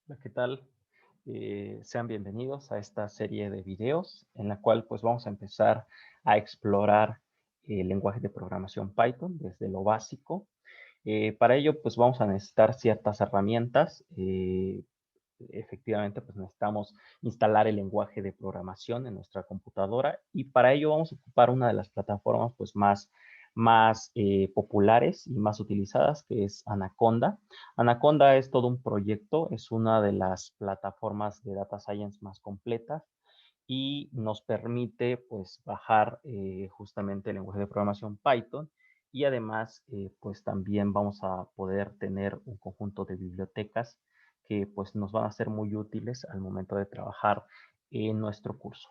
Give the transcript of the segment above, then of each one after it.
Hola, ¿qué tal? Sean bienvenidos a esta serie de videos en la cual pues vamos a empezar a explorar el lenguaje de programación Python desde lo básico. Para ello pues vamos a necesitar ciertas herramientas. Efectivamente pues necesitamos instalar el lenguaje de programación en nuestra computadora y para ello vamos a ocupar una de las plataformas pues más populares y más utilizadas, que es Anaconda. Anaconda es todo un proyecto, es una de las plataformas de data science más completas y nos permite pues bajar justamente el lenguaje de programación Python y además pues también vamos a poder tener un conjunto de bibliotecas que pues nos van a ser muy útiles al momento de trabajar en nuestro curso.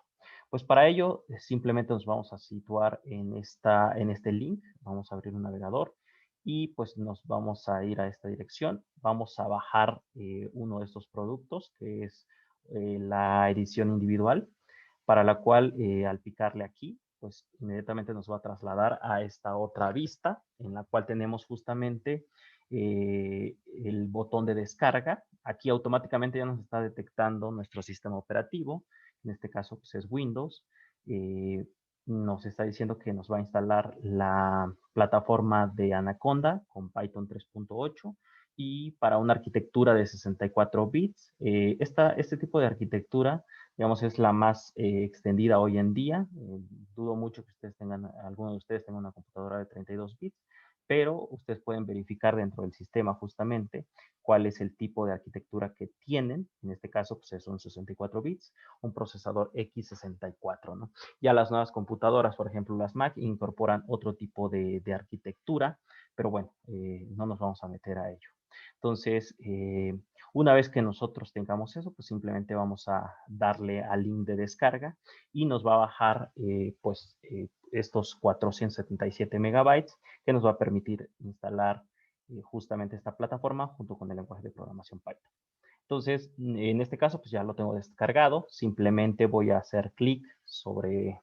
Pues para ello simplemente nos vamos a situar en este link, vamos a abrir un navegador y pues nos vamos a ir a esta dirección. Vamos a bajar uno de estos productos que es la edición individual, para la cual al picarle aquí, pues inmediatamente nos va a trasladar a esta otra vista en la cual tenemos justamente el botón de descarga. Aquí automáticamente ya nos está detectando nuestro sistema operativo, en este caso pues es Windows. Nos está diciendo que nos va a instalar la plataforma de Anaconda con Python 3.8 y para una arquitectura de 64 bits. Este tipo de arquitectura, digamos, es la más extendida hoy en día. Dudo mucho que alguno de ustedes tenga una computadora de 32 bits, pero ustedes pueden verificar dentro del sistema justamente cuál es el tipo de arquitectura que tienen. En este caso, pues son 64 bits, un procesador x64, ¿no? Ya las nuevas computadoras, por ejemplo, las Mac, incorporan otro tipo de arquitectura, pero bueno, no nos vamos a meter a ello. Entonces, una vez que nosotros tengamos eso, pues simplemente vamos a darle al link de descarga y nos va a bajar estos 477 megabytes que nos va a permitir instalar justamente esta plataforma junto con el lenguaje de programación Python. Entonces, en este caso, pues ya lo tengo descargado. Simplemente voy a hacer clic sobre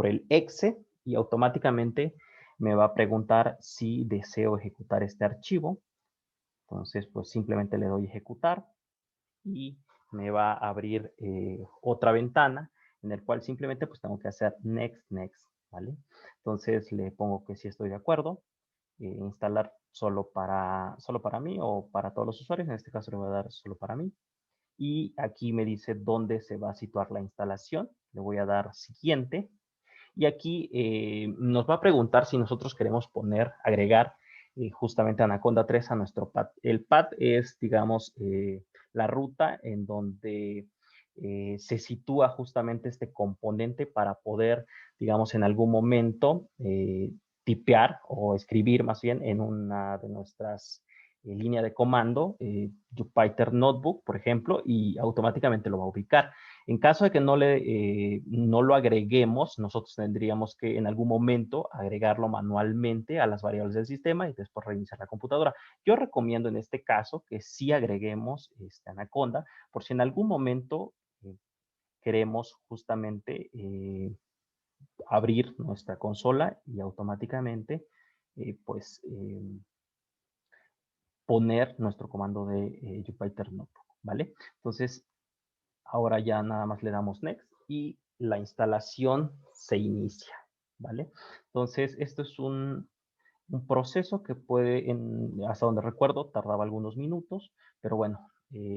el exe y automáticamente me va a preguntar si deseo ejecutar este archivo. Entonces, pues simplemente le doy ejecutar y me va a abrir otra ventana en el cual simplemente pues tengo que hacer next, next, ¿vale? Entonces le pongo que sí estoy de acuerdo, instalar solo para mí o para todos los usuarios, en este caso le voy a dar solo para mí. Y aquí me dice dónde se va a situar la instalación, le voy a dar siguiente. Y aquí nos va a preguntar si nosotros queremos agregar justamente Anaconda 3 a nuestro path. El path es, digamos, la ruta en donde se sitúa justamente este componente para poder, digamos, en algún momento tipear o escribir más bien en una de nuestras líneas de comando, Jupyter Notebook, por ejemplo, y automáticamente lo va a ubicar. En caso de que no lo agreguemos, nosotros tendríamos que en algún momento agregarlo manualmente a las variables del sistema y después reiniciar la computadora. Yo recomiendo en este caso que sí agreguemos Anaconda, por si en algún momento queremos justamente abrir nuestra consola y automáticamente pues poner nuestro comando de Jupyter Notebook, ¿vale? Entonces, ahora ya nada más le damos next y la instalación se inicia, ¿vale? Entonces, esto es un proceso que puede, hasta donde recuerdo, tardaba algunos minutos, pero bueno,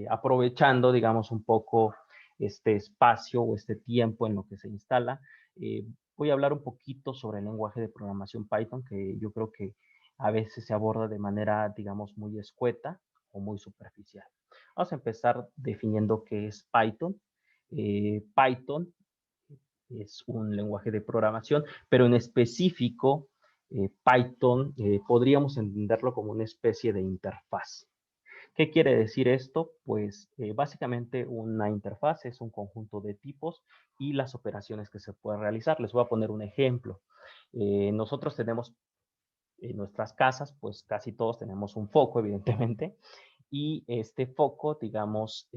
aprovechando, digamos, un poco este espacio o este tiempo en lo que se instala, voy a hablar un poquito sobre el lenguaje de programación Python, que yo creo que a veces se aborda de manera, digamos, muy escueta o muy superficial. Vamos a empezar definiendo qué es Python. Python es un lenguaje de programación, pero en específico, Python podríamos entenderlo como una especie de interfaz. ¿Qué quiere decir esto? Pues básicamente una interfaz es un conjunto de tipos y las operaciones que se pueden realizar. Les voy a poner un ejemplo. Nosotros tenemos en nuestras casas, pues casi todos tenemos un foco, evidentemente, y este foco, digamos,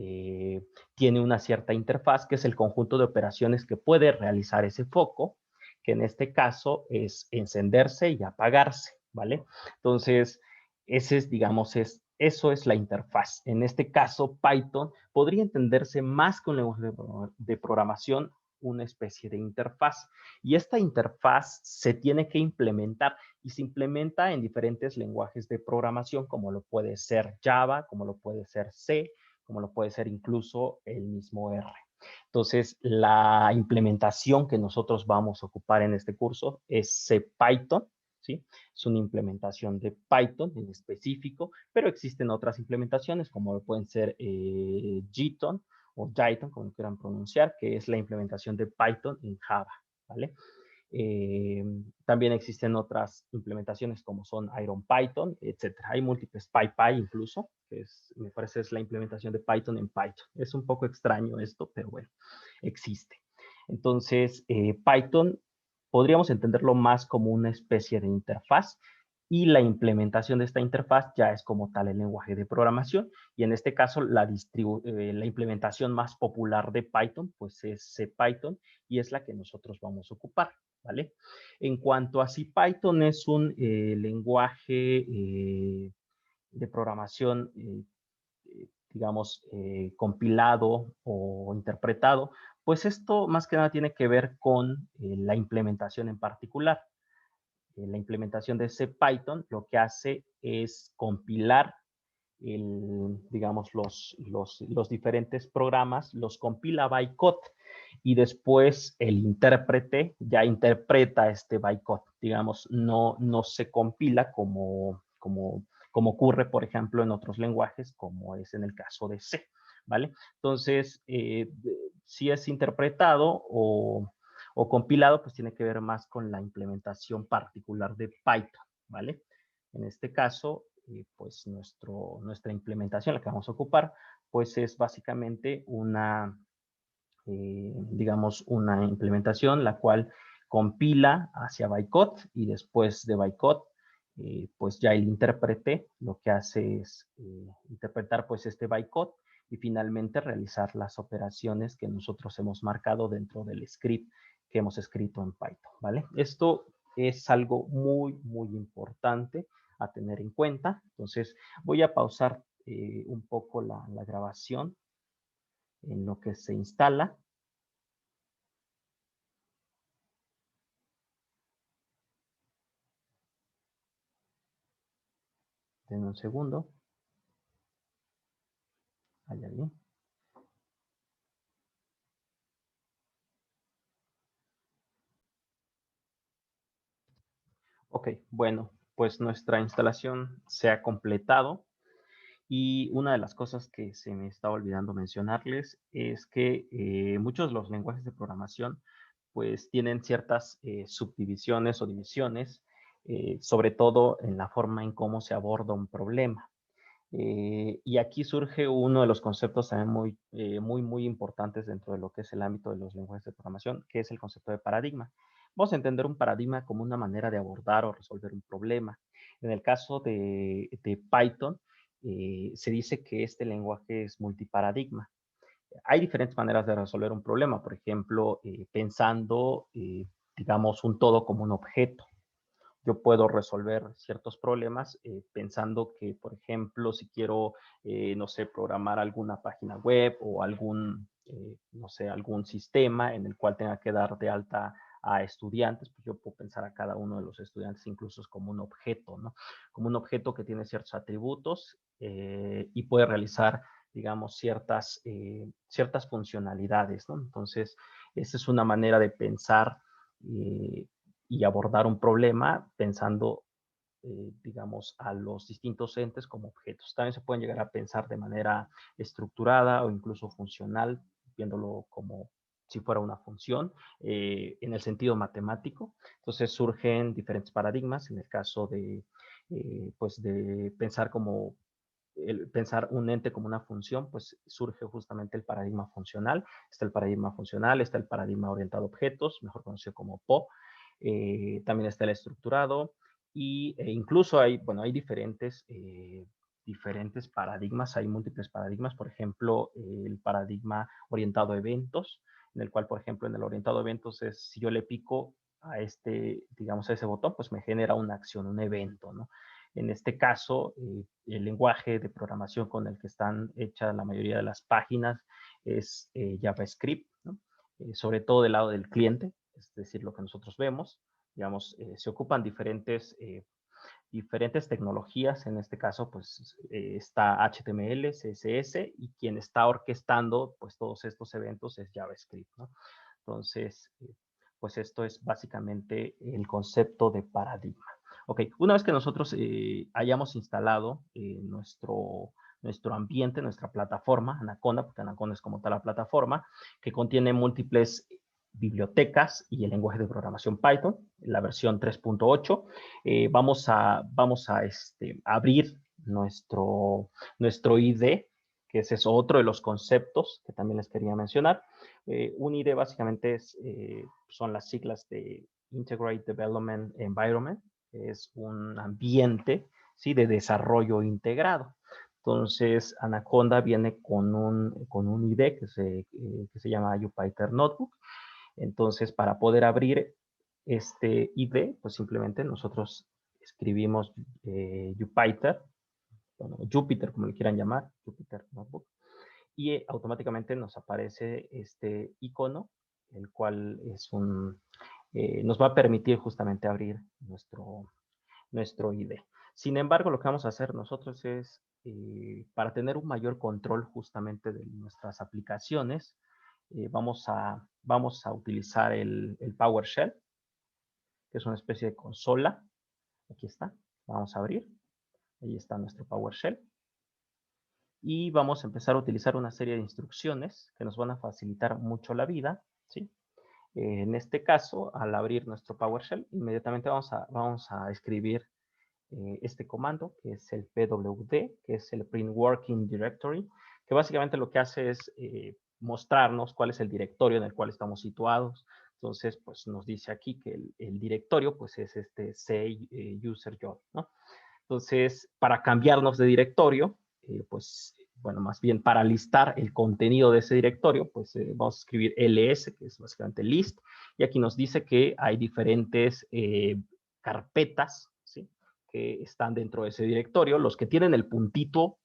tiene una cierta interfaz que es el conjunto de operaciones que puede realizar ese foco, que en este caso es encenderse y apagarse, ¿vale? Entonces, ese es, digamos, es Eso es la interfaz. En este caso, Python podría entenderse más que un lenguaje de programación, una especie de interfaz. Y esta interfaz se tiene que implementar y se implementa en diferentes lenguajes de programación, como lo puede ser Java, como lo puede ser C, como lo puede ser incluso el mismo R. Entonces, la implementación que nosotros vamos a ocupar en este curso es CPython, ¿sí? Es una implementación de Python en específico, pero existen otras implementaciones como pueden ser Jython o Jython, como quieran pronunciar, que es la implementación de Python en Java, ¿vale? También existen otras implementaciones como son IronPython, etcétera. Hay múltiples PyPy incluso, que me parece es la implementación de Python en Python. Es un poco extraño esto, pero bueno, existe. Entonces, Python podríamos entenderlo más como una especie de interfaz y la implementación de esta interfaz ya es como tal el lenguaje de programación y en este caso la implementación más popular de Python pues es CPython y es la que nosotros vamos a ocupar, ¿vale? En cuanto a si Python es un lenguaje de programación digamos, compilado o interpretado, pues esto más que nada tiene que ver con la implementación en particular. La implementación de ese Python lo que hace es compilar digamos, los diferentes programas, los compila bytecode y después el intérprete ya interpreta este bytecode. Digamos, no se compila como ocurre, por ejemplo, en otros lenguajes, como es en el caso de C, ¿vale? Entonces, si es interpretado o compilado, pues tiene que ver más con la implementación particular de Python, ¿vale? En este caso, pues nuestra implementación, la que vamos a ocupar, pues es básicamente digamos, una implementación la cual compila hacia bytecode y después de bytecode, pues ya el intérprete lo que hace es interpretar pues este bytecode y finalmente realizar las operaciones que nosotros hemos marcado dentro del script que hemos escrito en Python, ¿vale? Esto es algo muy, muy importante a tener en cuenta. Entonces, voy a pausar un poco la grabación en lo que se instala. Denme un segundo. Allá bien. Ok, bueno, pues nuestra instalación se ha completado y una de las cosas que se me estaba olvidando mencionarles es que muchos de los lenguajes de programación pues tienen ciertas subdivisiones o divisiones, sobre todo en la forma en cómo se aborda un problema. Y aquí surge uno de los conceptos también muy importantes dentro de lo que es el ámbito de los lenguajes de programación, que es el concepto de paradigma. Vamos a entender un paradigma como una manera de abordar o resolver un problema. En el caso de Python, se dice que este lenguaje es multiparadigma. Hay diferentes maneras de resolver un problema, por ejemplo, pensando, digamos, un todo como un objeto. Yo puedo resolver ciertos problemas pensando que, por ejemplo, si quiero, no sé, programar alguna página web o no sé, algún sistema en el cual tenga que dar de alta a estudiantes, pues yo puedo pensar a cada uno de los estudiantes incluso como un objeto, ¿no? Como un objeto que tiene ciertos atributos y puede realizar, digamos, ciertas funcionalidades, ¿no? Entonces, esa es una manera de pensar y abordar un problema pensando, digamos, a los distintos entes como objetos. También se pueden llegar a pensar de manera estructurada o incluso funcional, viéndolo como si fuera una función, en el sentido matemático. Entonces surgen diferentes paradigmas, en el caso pues de pensar pensar un ente como una función, pues surge justamente el paradigma funcional. Está el paradigma funcional, está el paradigma orientado a objetos, mejor conocido como PO. También está el estructurado incluso bueno, hay diferentes paradigmas, hay múltiples paradigmas, por ejemplo, el paradigma orientado a eventos, en el cual, por ejemplo, en el orientado a eventos es si yo le pico a digamos, a ese botón, pues me genera una acción, un evento, ¿no? En este caso, el lenguaje de programación con el que están hechas la mayoría de las páginas es JavaScript, ¿no? Sobre todo del lado del cliente, es decir, lo que nosotros vemos. Digamos, se ocupan diferentes tecnologías. En este caso, pues está HTML, CSS, y quien está orquestando pues todos estos eventos es JavaScript, ¿no? Entonces, pues esto es básicamente el concepto de paradigma. Ok, una vez que nosotros hayamos instalado nuestro ambiente, nuestra plataforma, Anaconda, porque Anaconda es como tal la plataforma, que contiene múltiples bibliotecas y el lenguaje de programación Python, la versión 3.8. Vamos a abrir nuestro IDE, que ese es otro de los conceptos que también les quería mencionar. Un IDE básicamente son las siglas de Integrated Development Environment, que es un ambiente, ¿sí?, de desarrollo integrado. Entonces, Anaconda viene con un IDE que se llama Jupyter Notebook. Entonces, para poder abrir este IDE, pues simplemente nosotros escribimos Jupyter, bueno, Jupyter, como le quieran llamar, Jupyter Notebook, y automáticamente nos aparece este icono, el cual nos va a permitir justamente abrir nuestro IDE. Sin embargo, lo que vamos a hacer nosotros es, para tener un mayor control justamente de nuestras aplicaciones, vamos a utilizar el PowerShell, que es una especie de consola. Aquí está. Vamos a abrir. Ahí está nuestro PowerShell. Y vamos a empezar a utilizar una serie de instrucciones que nos van a facilitar mucho la vida, ¿sí? En este caso, al abrir nuestro PowerShell, inmediatamente vamos a escribir este comando, que es el pwd, que es el print working directory, que básicamente lo que hace es mostrarnos cuál es el directorio en el cual estamos situados. Entonces, pues nos dice aquí que el directorio pues es este C user job, ¿no? Entonces, para cambiarnos de directorio, pues, bueno, más bien para listar el contenido de ese directorio, pues vamos a escribir ls, que es básicamente list, y aquí nos dice que hay diferentes carpetas, ¿sí?, que están dentro de ese directorio. Los que tienen el puntito,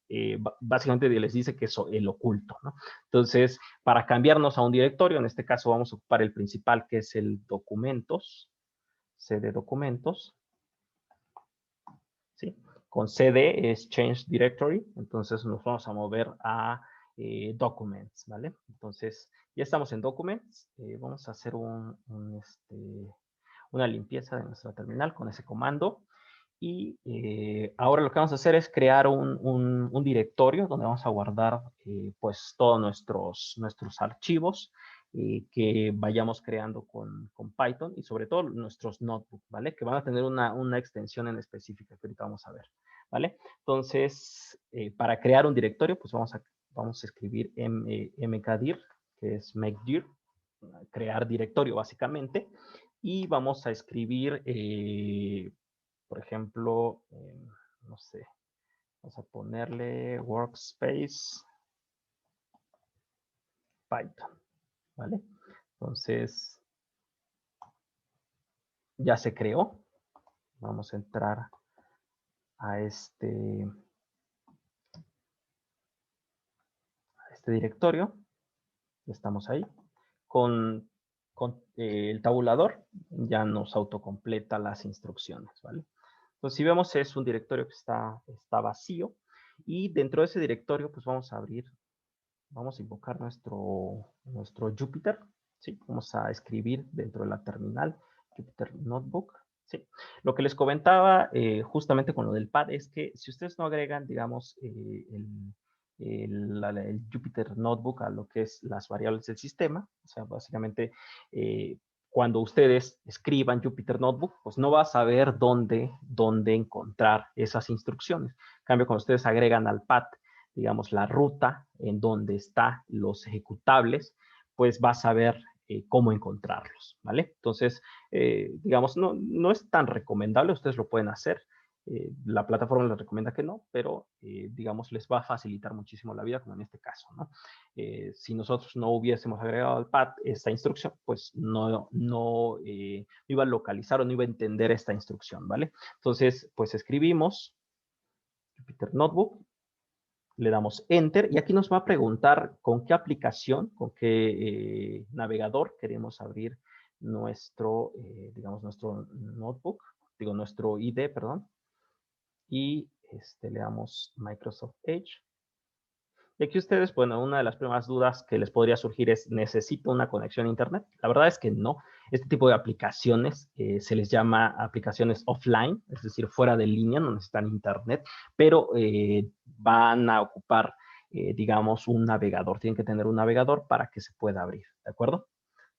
básicamente les dice que es el oculto, ¿no? Entonces, para cambiarnos a un directorio, en este caso vamos a ocupar el principal, que es el documentos, C de documentos, ¿sí? Con CD es Change Directory, entonces nos vamos a mover a Documents, ¿vale? Entonces, ya estamos en Documents, vamos a hacer una limpieza de nuestra terminal con ese comando. Y ahora lo que vamos a hacer es crear un directorio donde vamos a guardar pues todos nuestros archivos que vayamos creando con Python, y sobre todo nuestros notebooks, ¿vale? Que van a tener una extensión en específica que ahorita vamos a ver, ¿vale? Entonces, para crear un directorio, pues vamos a escribir mkdir, que es makedir, crear directorio básicamente, y vamos a escribir por ejemplo, no sé, vamos a ponerle workspace Python, ¿vale? Entonces, ya se creó. Vamos a entrar a este directorio. Estamos ahí. Con el tabulador ya nos autocompleta las instrucciones, ¿vale? Entonces, si vemos, es un directorio que está vacío, y dentro de ese directorio, pues vamos a invocar nuestro Jupyter, ¿sí? Vamos a escribir dentro de la terminal Jupyter Notebook, ¿sí? Lo que les comentaba justamente con lo del pad es que si ustedes no agregan, digamos, el Jupyter Notebook a lo que es las variables del sistema, o sea, básicamente cuando ustedes escriban Jupyter Notebook, pues no va a saber dónde encontrar esas instrucciones. En cambio, cuando ustedes agregan al pad, digamos, la ruta en donde están los ejecutables, pues va a saber cómo encontrarlos, ¿vale? Entonces, digamos, no es tan recomendable, ustedes lo pueden hacer. La plataforma les recomienda que no, pero digamos, les va a facilitar muchísimo la vida, como en este caso, ¿no? Si nosotros no hubiésemos agregado al pad esta instrucción, pues no iba a localizar o no iba a entender esta instrucción, ¿vale? Entonces, pues escribimos Jupyter Notebook, le damos Enter y aquí nos va a preguntar con qué aplicación, con qué navegador queremos abrir nuestro, digamos, nuestro notebook, digo, nuestro ID, perdón, y le damos Microsoft Edge. Y aquí ustedes, bueno, una de las primeras dudas que les podría surgir es, ¿necesito una conexión a Internet? La verdad es que no. Este tipo de aplicaciones se les llama aplicaciones offline, es decir, fuera de línea, no necesitan Internet, pero van a ocupar, digamos, un navegador. Tienen que tener un navegador para que se pueda abrir, ¿de acuerdo?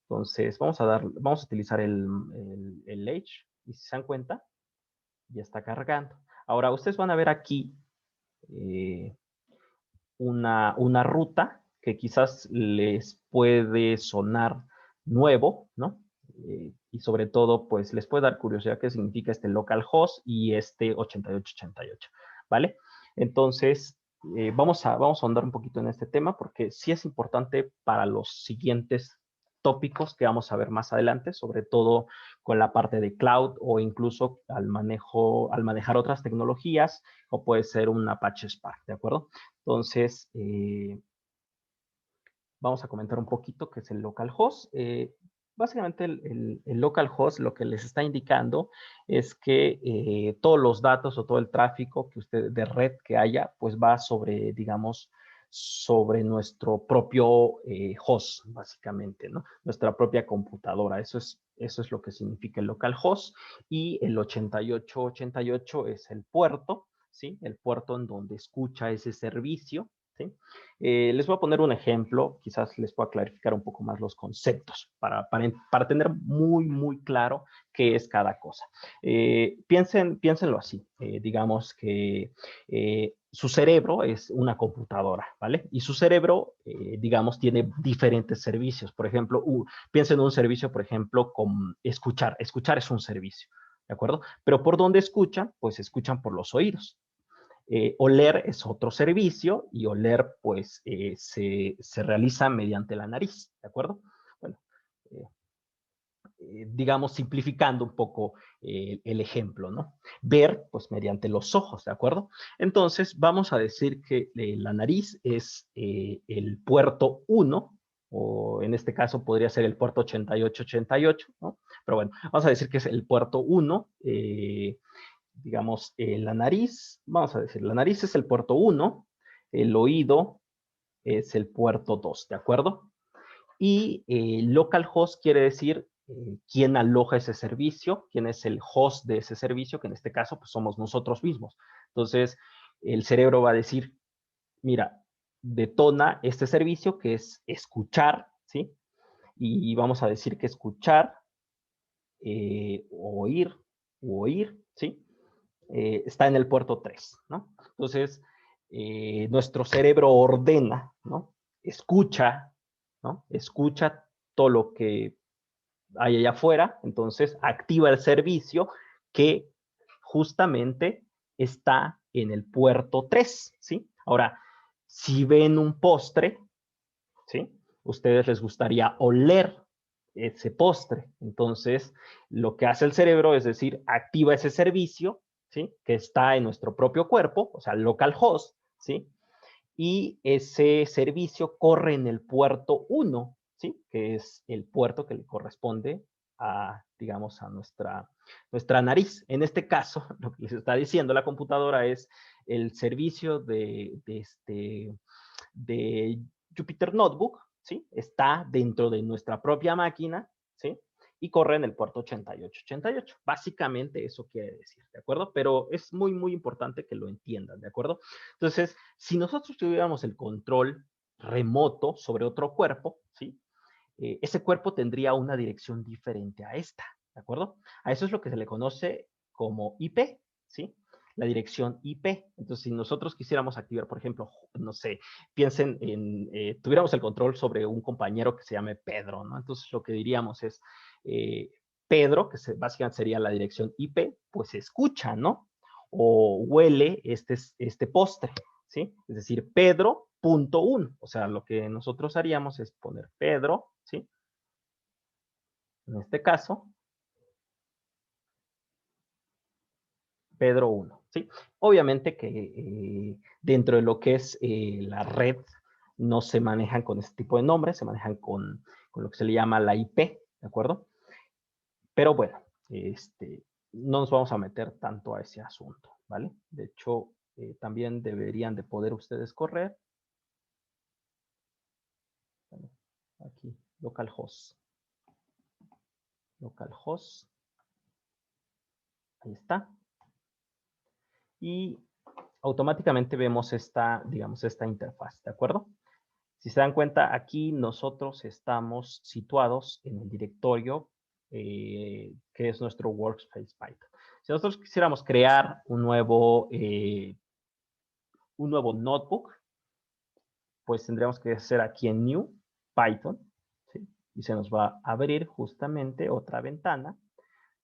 Entonces, vamos a utilizar el Edge, y si se dan cuenta, ya está cargando. Ahora, ustedes van a ver aquí una ruta que quizás les puede sonar nuevo, ¿no? Y sobre todo, pues les puede dar curiosidad qué significa este localhost y este 8888, ¿vale? Entonces, vamos a ahondar un poquito en este tema porque sí es importante para los siguientes tópicos que vamos a ver más adelante, sobre todo con la parte de cloud o incluso al manejar otras tecnologías, o puede ser un Apache Spark, ¿de acuerdo? Entonces, vamos a comentar un poquito qué es el localhost. Básicamente, el localhost lo que les está indicando es que todos los datos o todo el tráfico que de red que haya, pues va sobre, digamos, sobre nuestro propio host, básicamente, ¿no? Nuestra propia computadora. Eso es lo que significa el localhost. Y el 8888 es el puerto, ¿sí? El puerto en donde escucha ese servicio, ¿sí? Les voy a poner un ejemplo, quizás les pueda clarificar un poco más los conceptos para tener muy, muy claro qué es cada cosa. Piénsenlo así, digamos que su cerebro es una computadora, ¿vale? Y su cerebro, digamos, tiene diferentes servicios. Por ejemplo, piensen en un servicio, por ejemplo, con escuchar. Escuchar es un servicio, ¿de acuerdo? Pero ¿por dónde escuchan? Pues escuchan por los oídos. Oler es otro servicio y oler pues se realiza mediante la nariz, ¿de acuerdo? Bueno, eh, digamos simplificando un poco el ejemplo, ¿no? Ver pues mediante los ojos, ¿de acuerdo? Entonces vamos a decir que la nariz es el puerto 1, o en este caso podría ser el puerto 8888, ¿no? Pero bueno, vamos a decir que es el puerto 1, digamos, la nariz, vamos a decir, la nariz es el puerto 1, el oído es el puerto 2, ¿de acuerdo? Y localhost quiere decir quién aloja ese servicio, quién es el host de ese servicio, que en este caso pues, somos nosotros mismos. Entonces, el cerebro va a decir, mira, detona este servicio que es escuchar, ¿sí? Y vamos a decir que escuchar, oír, ¿sí? Está en el puerto 3, ¿no? Entonces, nuestro cerebro ordena, ¿no? Escucha, ¿no? Escucha todo lo que hay allá afuera, entonces activa el servicio que justamente está en el puerto 3, ¿sí? Ahora, si ven un postre, ¿sí? Ustedes les gustaría oler ese postre. Entonces, lo que hace el cerebro es decir, activa ese servicio, ¿sí? Que está en nuestro propio cuerpo, o sea, localhost, ¿sí? Y ese servicio corre en el puerto 1, ¿sí? Que es el puerto que le corresponde a, digamos, a nuestra nariz. En este caso, lo que les está diciendo la computadora es el servicio de Jupyter Notebook, ¿sí? Está dentro de nuestra propia máquina, ¿sí? Y corre en el puerto 8888. Básicamente eso quiere decir, ¿de acuerdo? Pero es muy, muy importante que lo entiendan, ¿de acuerdo? Entonces, si nosotros tuviéramos el control remoto sobre otro cuerpo, ¿sí? Ese cuerpo tendría una dirección diferente a esta, ¿de acuerdo? A eso es lo que se le conoce como IP, ¿sí? La dirección IP. Entonces, si nosotros quisiéramos activar, por ejemplo, no sé, piensen en, tuviéramos el control sobre un compañero que se llame Pedro, ¿no? Entonces, lo que diríamos es, Pedro, que básicamente sería la dirección IP, pues escucha, ¿no? O huele este postre, ¿sí? Es decir, Pedro.1. O sea, lo que nosotros haríamos es poner Pedro, ¿sí? En este caso, Pedro 1. ¿sí? Obviamente que dentro de lo que es la red no se manejan con este tipo de nombres, se manejan con lo que se le llama la IP, ¿de acuerdo? Pero bueno, no nos vamos a meter tanto a ese asunto, ¿vale? De hecho, también deberían de poder ustedes correr. Bueno, aquí, localhost. Localhost. Ahí está. Y automáticamente vemos esta, digamos, esta interfaz, ¿de acuerdo? Si se dan cuenta, aquí nosotros estamos situados en el directorio que es nuestro workspace Python. Si nosotros quisiéramos crear un nuevo notebook, pues tendríamos que hacer aquí en New Python, ¿sí? Y se nos va a abrir justamente otra ventana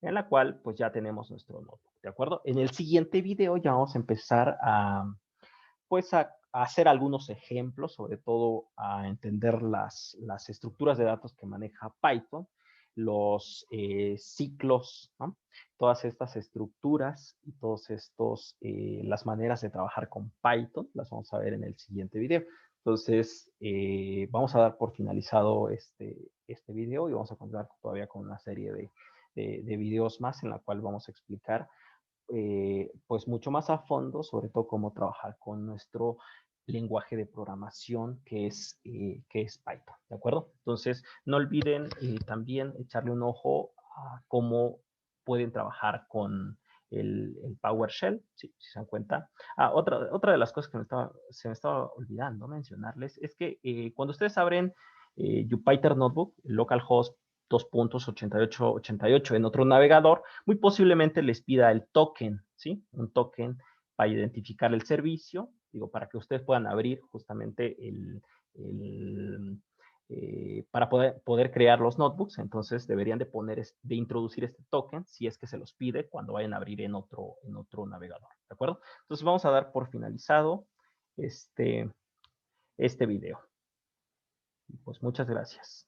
en la cual pues ya tenemos nuestro notebook, ¿de acuerdo? En el siguiente video ya vamos a empezar pues a hacer algunos ejemplos, sobre todo a entender las estructuras de datos que maneja Python, los ciclos, ¿no? Todas estas estructuras y todos estos, las maneras de trabajar con Python, las vamos a ver en el siguiente video. Entonces, vamos a dar por finalizado este video y vamos a continuar todavía con una serie de videos más en la cual vamos a explicar pues mucho más a fondo, sobre todo cómo trabajar con nuestro lenguaje de programación que es Python, ¿de acuerdo? Entonces, no olviden también echarle un ojo a cómo pueden trabajar con el PowerShell, si se dan cuenta. Otra de las cosas que se me estaba olvidando mencionarles es que cuando ustedes abren Jupyter Notebook, localhost 2.8888 en otro navegador, muy posiblemente les pida el token, ¿sí? Un token para identificar el servicio, digo, para que ustedes puedan abrir justamente para poder crear los notebooks, entonces deberían de introducir este token si es que se los pide cuando vayan a abrir en otro navegador, ¿de acuerdo? Entonces vamos a dar por finalizado este video. Pues muchas gracias.